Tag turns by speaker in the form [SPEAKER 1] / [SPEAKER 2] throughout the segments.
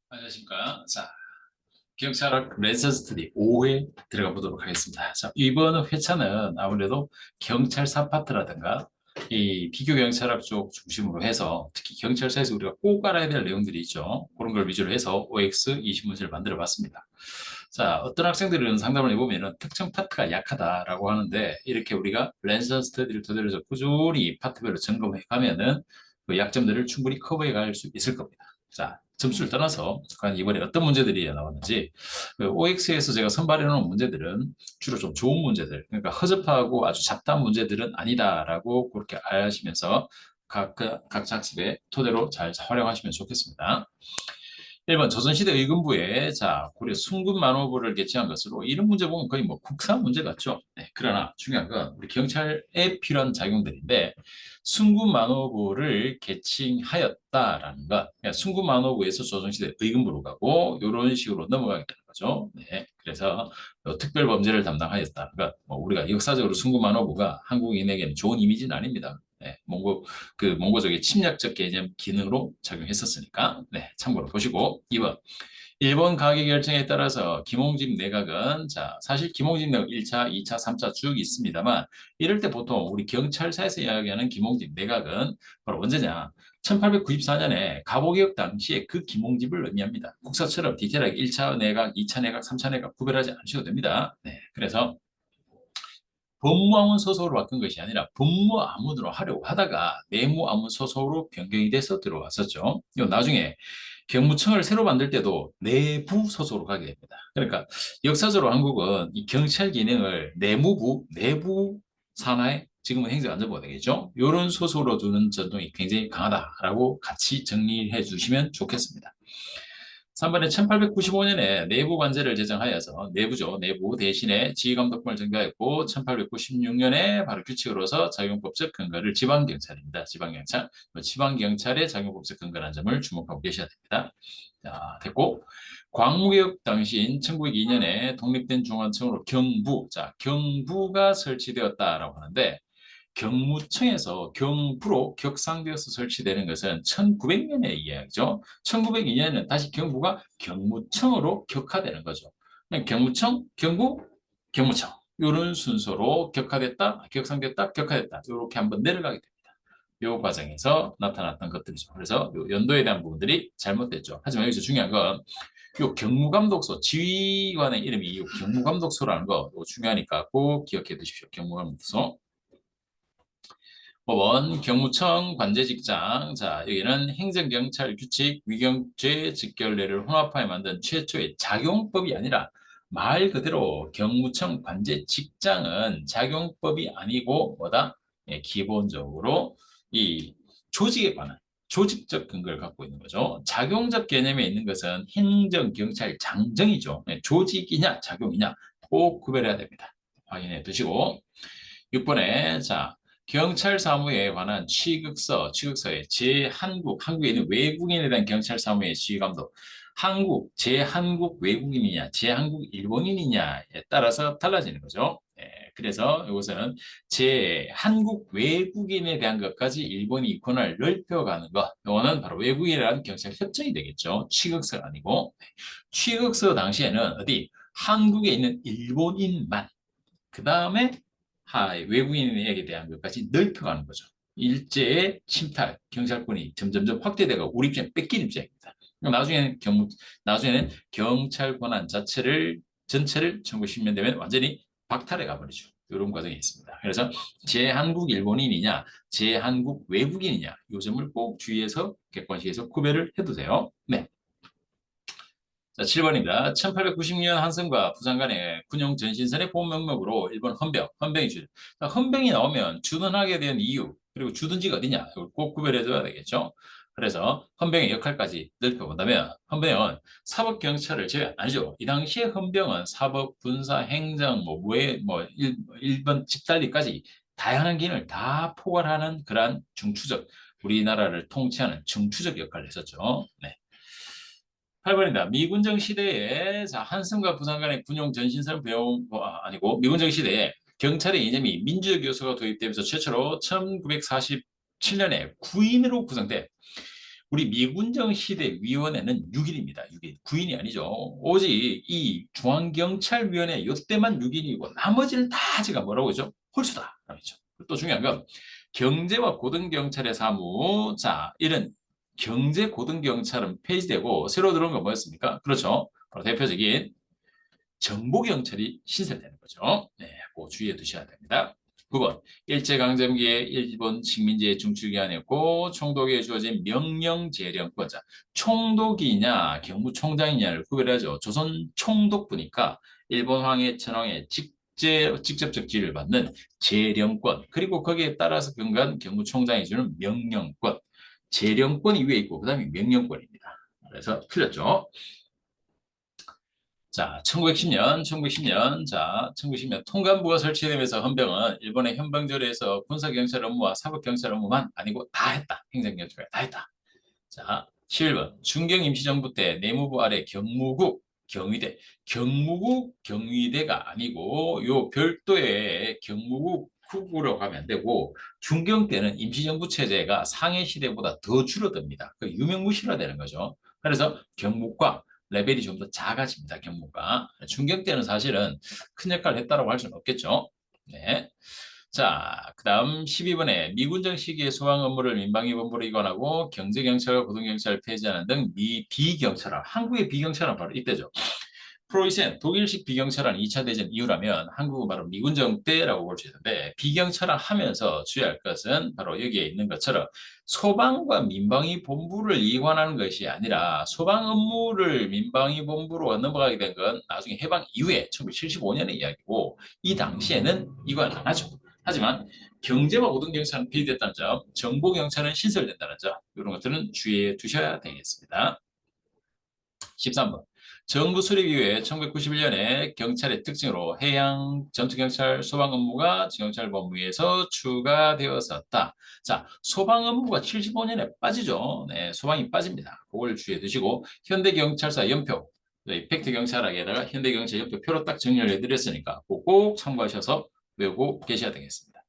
[SPEAKER 1] 안녕하십니까. 자, 경찰학 랜선 스터디 5회 들어가 보도록 하겠습니다. 자, 이번 회차는 아무래도 경찰사 파트라든가 이 비교 경찰학 쪽 중심으로 해서 특히 경찰서에서 우리가 꼭 알아야 될 내용들이 있죠. 그런 걸 위주로 해서 OX 20문제를 만들어 봤습니다. 자, 어떤 학생들은 상담을 해보면은 특정 파트가 약하다라고 하는데 이렇게 우리가 랜선 스터디를 토대로 해서 꾸준히 파트별로 점검해 가면은 그 약점들을 충분히 커버해 갈 수 있을 겁니다. 자, 점수를 떠나서 과연 이번에 어떤 문제들이 나왔는지 OX에서 제가 선발해 놓은 문제들은 주로 좀 좋은 문제들, 그러니까 허접하고 아주 잡다한 문제들은 아니다라고 그렇게 아시면서 각자 학습의 토대로 잘 활용하시면 좋겠습니다. 1번 조선시대 의금부에 자 고려 순군만호부를 개최한 것으로 이런 문제 보면 거의 뭐 국사 문제 같죠. 네, 그러나 중요한 건 우리 경찰에 필요한 작용들인데 순군만호부를 개칭하였다라는 것. 그러니까 순군만호부에서 조선시대 의금부로 가고 이런 식으로 넘어가게 되는 거죠. 네, 그래서 특별 범죄를 담당하였다. 그러니까 뭐 우리가 역사적으로 순군만호부가 한국인에게는 좋은 이미지는 아닙니다. 네, 몽고족의 침략적 개념 기능으로 작용했었으니까 네, 참고로 보시고 2번 일본 가계 결정에 따라서 김홍집 내각은 자 사실 김홍집 내각 1차, 2차, 3차 쭉 있습니다만 이럴 때 보통 우리 경찰사에서 이야기하는 김홍집 내각은 바로 언제냐 1894년에 갑오개혁 당시에 그 김홍집을 의미합니다. 국사처럼 디테일하게 1차 내각, 2차 내각, 3차 내각 구별하지 않으셔도 됩니다. 네, 그래서 법무아문 소속으로 바꾼 것이 아니라 법무아문으로 하려고 하다가 내무아문 소속으로 변경이 돼서 들어왔었죠. 이거 나중에 경무청을 새로 만들 때도 내부 소속으로 가게 됩니다. 그러니까 역사적으로 한국은 이 경찰 기능을 내무부, 내부 산하의 지금은 행정안전부가 되겠죠. 이런 소속으로 두는 전통이 굉장히 강하다라고 같이 정리해 주시면 좋겠습니다. 3번에 1895년에 내부 관제를 제정하여서 내부죠. 내부 대신에 지휘감독권을 증가했고 1896년에 바로 규칙으로서 작용법적 근거를 지방경찰입니다. 지방경찰. 지방경찰의 작용법적 근거라는 점을 주목하고 계셔야 됩니다. 자, 됐고 광무개혁 당시인 1902년에 독립된 중앙청으로 경부, 자, 경부가 설치되었다라고 하는데 경무청에서 경부로 격상되어서 설치되는 것은 1900년의 이야기죠. 1902년에는 다시 경부가 경무청으로 격화되는 거죠. 경무청, 경부, 경무청 이런 순서로 격화됐다, 격상됐다, 격화됐다 이렇게 한번 내려가게 됩니다. 이 과정에서 나타났던 것들이죠. 그래서 연도에 대한 부분들이 잘못됐죠. 하지만 여기서 중요한 건 요 경무감독소 지휘관의 이름이 이 경무감독소라는 거 중요하니까 꼭 기억해 두십시오. 경무감독소. 5번 경무청 관제직장. 자, 여기는 행정경찰 규칙 위경죄 직결례를 혼합하여 만든 최초의 작용법이 아니라 말 그대로 경무청 관제직장은 작용법이 아니고 뭐다? 예, 기본적으로 이 조직에 관한 조직적 근거를 갖고 있는 거죠. 작용적 개념에 있는 것은 행정경찰장정이죠. 예, 조직이냐 작용이냐 꼭 구별해야 됩니다. 확인해 두시고 6번에 자 경찰 사무에 관한 취급서에 한국에 있는 외국인에 대한 경찰 사무의 지휘감독, 제한국 외국인이냐, 제한국 일본인이냐에 따라서 달라지는 거죠. 예, 그래서 이것은 제한국 외국인에 대한 것까지 일본이 권한을 넓혀가는 것, 이거는 바로 외국인이라는 경찰 협정이 되겠죠. 취급서가 아니고. 취급서 당시에는 어디 한국에 있는 일본인만 그 다음에 외국인에게 대한 것까지 넓혀가는 거죠. 일제의 침탈, 경찰권이 점점점 확대되고 우리 입장 뺏긴 입장입니다. 나중에는 경찰 권한 전체를 1910년 되면 완전히 박탈해 가버리죠. 이런 과정이 있습니다. 그래서 제한국 일본인이냐, 제한국 외국인이냐, 이 점을 꼭 주의해서 객관식에서 구별을 해두세요. 네. 자, 7번입니다. 1890년 한성과 부산 간의 군용 전신선의 보험 명목으로 일본 헌병이 주죠. 헌병이 나오면 주둔하게 된 이유, 그리고 주둔지가 어디냐, 이걸 꼭 구별해줘야 되겠죠. 그래서 헌병의 역할까지 넓혀본다면 헌병은 사법경찰을 제외 아니죠. 이 당시에 헌병은 사법, 군사, 행정, 일본 집단리까지 다양한 기능을 다 포괄하는 그러한 우리나라를 통치하는 중추적 역할을 했었죠. 네. 8번입니다. 미군정 시대에 한성과 부산 간의 군용 전신선 배움 아니고 미군정 시대에 경찰의 이념이 민주적 요소가 도입되면서 최초로 1947년에 구인으로 구성돼 우리 미군정 시대 위원회는 6인입니다. 6인. 9인이 아니죠. 오직 이 중앙경찰위원회 이때만 6인이고 나머지는 다 제가 뭐라고 하죠? 홀수다. 그렇죠. 또 중요한 건 경제와 고등경찰의 사무. 자, 이런 경제 고등경찰은 폐지되고 새로 들어온 건 뭐였습니까? 그렇죠. 바로 대표적인 정보경찰이 신설되는 거죠. 네, 그 주의해 두셔야 됩니다. 9번, 일제강점기에 일본 식민지의 중추기관이었고 총독에 주어진 명령재령권자. 총독이냐 경무총장이냐를 구별하죠. 조선 총독부니까 일본 황해 천황의 직접적 지휘를 받는 재령권, 그리고 거기에 따라서 근거한 경무총장이 주는 명령권. 재령권이 위에 있고 그 다음에 명령권입니다. 그래서 틀렸죠. 자, 1910년, 자, 1910년 통감부가 설치되면서 헌병은 일본의 현병조례에서 군사경찰 업무와 사법경찰 업무만 아니고 다 했다. 행정경찰이 다 했다. 자, 11번. 중경 임시정부 때 내무부 아래 경무국, 경위대. 경무국, 경위대가 아니고 요 별도의 경무국 국으로 가면 안 되고 중경 때는 임시정부 체제가 상해 시대보다 더 줄어듭니다. 그 유명무실화되는 거죠. 그래서 경무과 레벨이 좀 더 작아집니다. 경무가. 중경 때는 사실은 큰 역할을 했다고 할 수는 없겠죠. 네. 자, 그 다음 12번에 미군정 시기에 소방 업무를 민방위본부로 이관하고 경제경찰과 고등경찰을 폐지하는 등 비경찰화. 한국의 비경찰화는 바로 이때죠. 프로이센, 독일식 비경찰화는 2차 대전 이후라면 한국은 바로 미군정 때라고 볼 수 있는데 비경찰화 하면서 주의할 것은 바로 여기에 있는 것처럼 소방과 민방위본부를 이관하는 것이 아니라 소방 업무를 민방위본부로 넘어가게 된 건 나중에 해방 이후에 1975년의 이야기고 이 당시에는 이관 안 하죠. 하지만 경제와 고등경찰은 폐지됐다는 점, 정보경찰은 신설된다는 점, 이런 것들은 주의해 두셔야 되겠습니다. 13번. 정부 수립 이후에 1991년에 경찰의 특징으로 해양, 전투경찰, 소방 업무가 경찰본부에서 추가되었었다. 자, 소방 업무가 75년에 빠지죠. 네, 소방이 빠집니다. 그걸 주의해 두시고 현대경찰사 연표, 팩트경찰학에다가 현대경찰 연표 표로 딱 정리를 해드렸으니까 꼭 참고하셔서 외우고 계셔야 되겠습니다.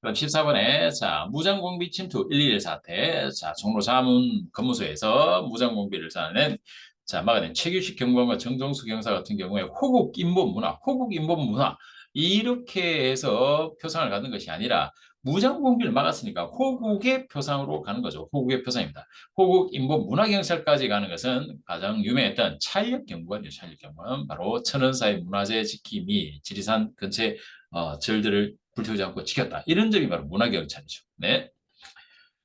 [SPEAKER 1] 그럼 14번에 자 무장공비 침투 121 사태. 자 종로 자문 검무소에서 무장공비를 사는 자 막아낸 최규식 경무관과 정정수 경사 같은 경우에 호국 인본 문화 이렇게 해서 표상을 갖는 것이 아니라 무장공비를 막았으니까 호국의 표상으로 가는 거죠. 호국의 표상입니다. 호국 인본 문화경찰까지 가는 것은 가장 유명했던 차일력 경무관이죠. 차일력 경무관 바로 천연사의 문화재 지킴이 지리산 근처에 절들을 불태우지 않고 지켰다. 이런 점이 바로 문화경찰이죠. 네.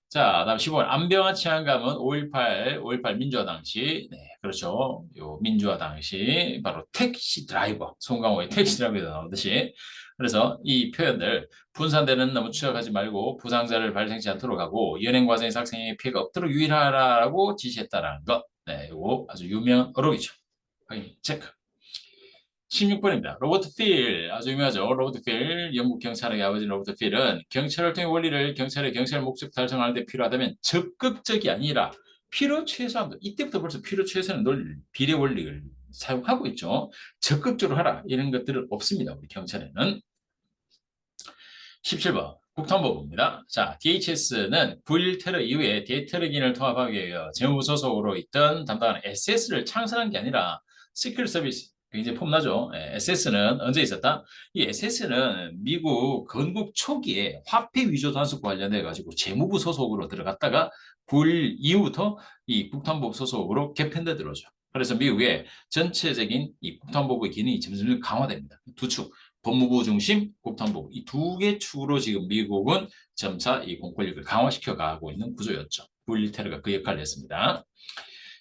[SPEAKER 1] 자, 다음 15번. 안병화 치안감은 5.18 민주화 당시, 네, 그렇죠. 요 민주화 당시, 바로 택시 드라이버, 송강호의 택시 드라이버에 나오듯이. 그래서 이 표현들, 분산되는 너무 추적하지 말고 부상자를 발생치 않도록 하고, 연행 과정에서 학생에게 피해가 없도록 유의하라고 지시했다라는 것. 네, 요거 아주 유명한 어록이죠. 확인, 체크. 16번입니다. 로버트 필, 아주 유명하죠. 로버트 필, 영국 경찰의 아버지 로버트 필은 경찰을 통해 원리를 경찰의 경찰 목적 달성하는 데 필요하다면 적극적이 아니라 필요 최소한도, 이때부터 벌써 필요 최소한의 논리, 비례 원리를 사용하고 있죠. 적극적으로 하라. 이런 것들은 없습니다. 우리 경찰에는. 17번. 국토안보부입니다. 자, DHS는 9.11 테러 이후에 대테러기인을 통합하기 위해 재무부 소속으로 있던 담당하는 SS를 창설한 게 아니라 시크릿 서비스, 굉장히 폼나죠. SS는 언제 있었다? 이 SS는 미국 건국 초기에 화폐 위조 단속과 관련해 가지고 재무부 소속으로 들어갔다가 9.11 이후부터 이 국토안보부 소속으로 개편돼 들어오죠. 그래서 미국의 전체적인 이 국토안보부의 기능이 점점 강화됩니다. 두 축. 법무부 중심, 국토안보부 이 두 개 축으로 지금 미국은 점차 이 공권력을 강화시켜 가고 있는 구조였죠. 9.11 테러가 그 역할을 했습니다.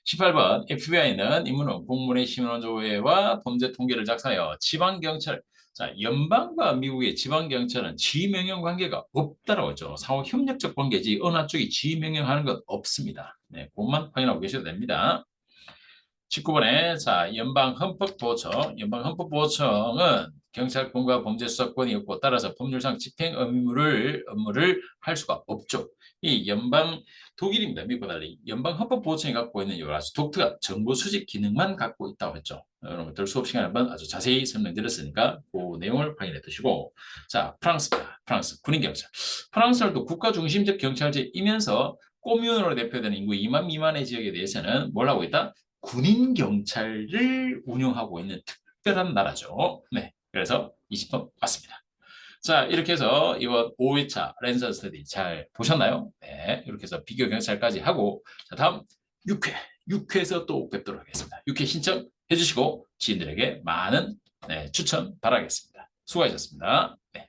[SPEAKER 1] 18번 FBI는 인문원 공무원의 신원조회와 범죄 통계를 작성하여 지방경찰, 자 연방과 미국의 지방경찰은 지휘명령 관계가 없다라고 했죠. 상호 협력적 관계지 어느 한쪽이 지휘명령하는 것 없습니다. 네, 그것만 확인하고 계셔도 됩니다. 19번에 자 연방헌법보호청은 경찰권과 범죄수사권이 없고 따라서 법률상 집행 업무를 할 수가 없죠. 이 독일입니다. 미국과 달리 연방헌법보호청이 갖고 있는 여러 가지 독특한 정보 수집 기능만 갖고 있다고 했죠. 여러분들 수업 시간에 한번 아주 자세히 설명드렸으니까 그 내용을 확인해 두시고 자 프랑스입니다. 프랑스 군인경찰. 프랑스는 또 국가 중심적 경찰제이면서 꼬미운으로 대표되는 인구 2만 미만의 지역에 대해서는 뭘 하고 있다? 군인 경찰을 운영하고 있는 특별한 나라죠. 네, 그래서 20번 맞습니다. 자, 이렇게 해서 이번 5회차 랜선 스터디 잘 보셨나요? 네, 이렇게 해서 비교 경찰까지 하고, 자, 다음 6회, 6회에서 또 뵙도록 하겠습니다. 6회 신청해 주시고 지인들에게 많은 추천 바라겠습니다. 수고하셨습니다. 네.